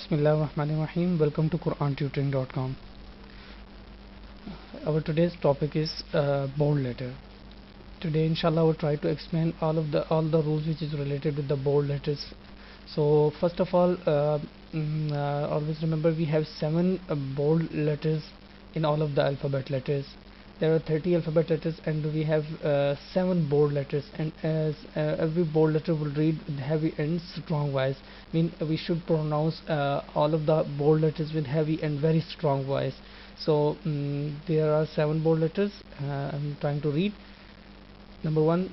Bismillahirrahmanirrahim. Welcome to QuranTutoring.com. Our today's topic is bold letter. Today, inshallah, I will try to explain all the rules which is related with the bold letters. So, first of all, always remember we have 7 bold letters in all of the alphabet letters. There are 30 alphabet letters, and we have 7 bold letters. And as every bold letter will read with heavy and strong voice, mean we should pronounce all of the bold letters with heavy and very strong voice. So there are 7 bold letters. I'm trying to read. Number 1,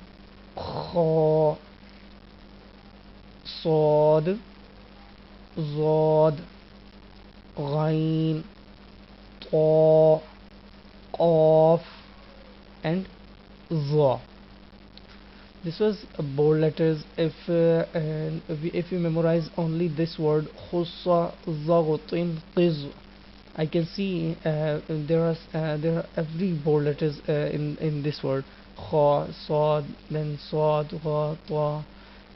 kha, sad, zad, ghain, ta, qaf, and za. This was bold letters. If you memorize only this word khussa, zagutin, qiz, I can see there are every bold letters in this word: kha, sad, then sad, gha, ta,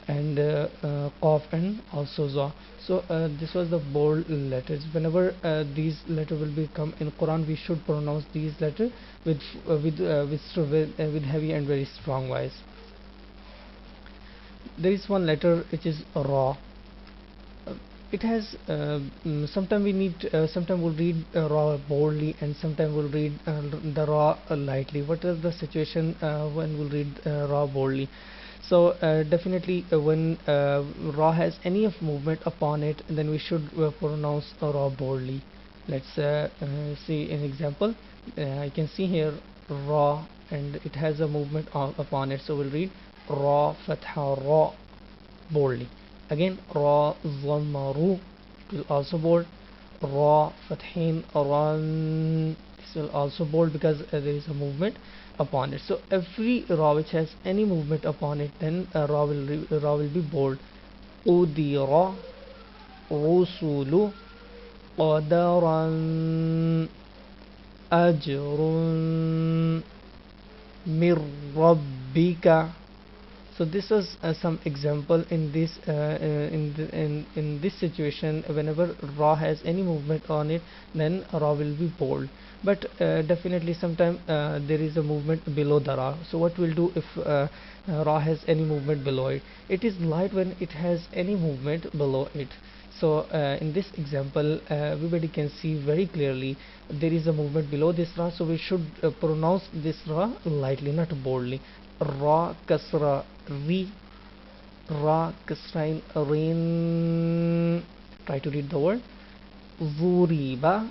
and qaf, and also za. So this was the bold letters. Whenever these letters will become in Quran, we should pronounce these letters with heavy and very strong voice. There is one letter which is ra. It has sometimes we'll read ra boldly, and sometimes we'll read the ra lightly. What is the situation when we'll read ra boldly? So definitely when ra has any of movement upon it, then we should pronounce ra boldly. Let's see an example. I can see here ra, and it has a movement upon it, so we'll read ra fatha ra boldly. Again, ra dhamma ru, it will also bold. Ra fathin ran, this will also bold because there is a movement upon it. So every ra which has any movement upon it, then ra will be bold. Udira, rusulu, qadaran, ajrun, mir rabbika. So this was some example in this in this situation. Whenever ra has any movement on it, then ra will be bold. But definitely sometimes there is a movement below the ra. So what we'll do if ra has any movement below it? It is light when it has any movement below it. So in this example, everybody can see very clearly there is a movement below this ra. So we should pronounce this ra lightly, not boldly. Ra kasra ri, ra kasrain rin. Try to read the word. Zuriba.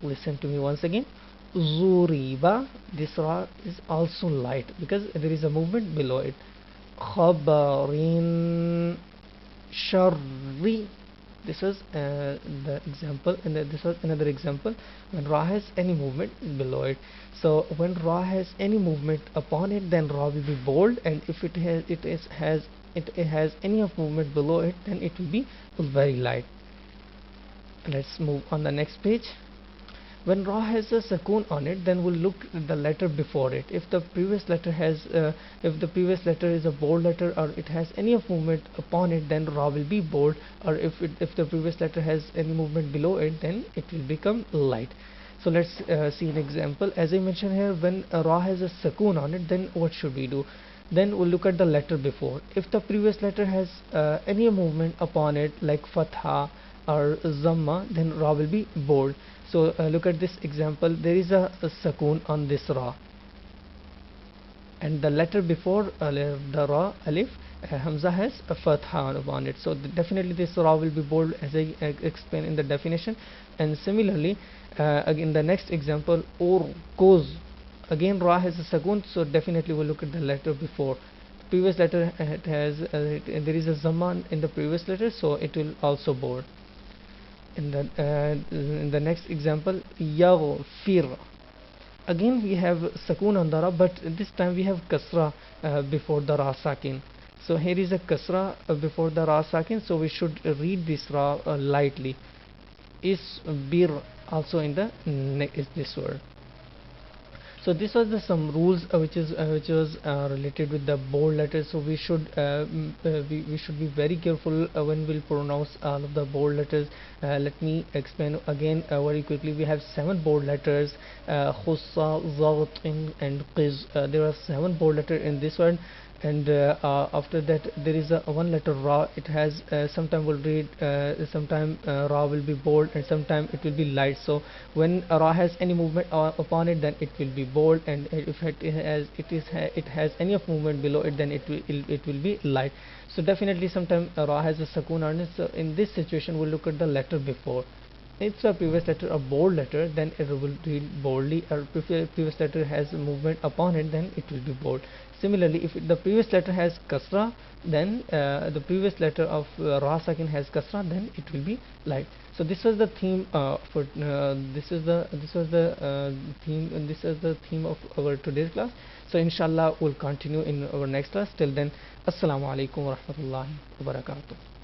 Listen to me once again. Zuriba. This ra is also light because there is a movement below it. Khabarin sharri. This was the example, and this was another example when ra has any movement below it. So when ra has any movement upon it, then ra will be bold, and if it has any of movement below it, then it will be very light. Let's move on the next page. When ra has a sukoon on it, then we'll look at the letter before it. If the previous letter is a bold letter, or it has any of movement upon it, then ra will be bold. Or if the previous letter has any movement below it, then it will become light. So let's see an example. As I mentioned here, when ra has a sukoon on it, then what should we do? Then we'll look at the letter before. If the previous letter has any movement upon it, like fatha or zamma, then ra will be bold. So look at this example. There is a sukoon on this ra, and the letter before the ra, alif, hamza, has a fatha upon it. So definitely this ra will be bold, as I explained in the definition. And similarly, again the next example, or goes, again ra has a sukoon, so definitely we'll look at the letter before. The previous letter there is a zamma in the previous letter, so it will also bold. In the next example, yaghfir, again we have sukoon on the ra, but this time we have kasra before the ra sakin. So here is a kasra before the ra sakin, so we should read this ra lightly. Isbir also in the is this word. So this was the some rules which was related with the bold letters. So we should be very careful when we'll pronounce all of the bold letters. Let me explain again very quickly. We have 7 bold letters: khussa, zagt, and qiz. There are 7 bold letters in this one, and after that there is a one letter ra. It has sometime will read, sometime ra will be bold, and sometime it will be light. So when ra has any movement upon it, then it will be bold, and if it has any of movement below it, then it will be light. So definitely sometime ra has a sakun on it. So in this situation we'll look at the letter before. If the previous letter a bold letter, then it will read boldly, or if the previous letter has movement upon it, then it will be bold. Similarly, if the previous letter has kasra, then the previous letter of ra sakin has kasra, then it will be light. So this was the theme for this was the theme, and this is the theme of our today's class. So inshallah we'll continue in our next class. Till then, assalamu alaikum wa rahmatullahi wa barakatuh.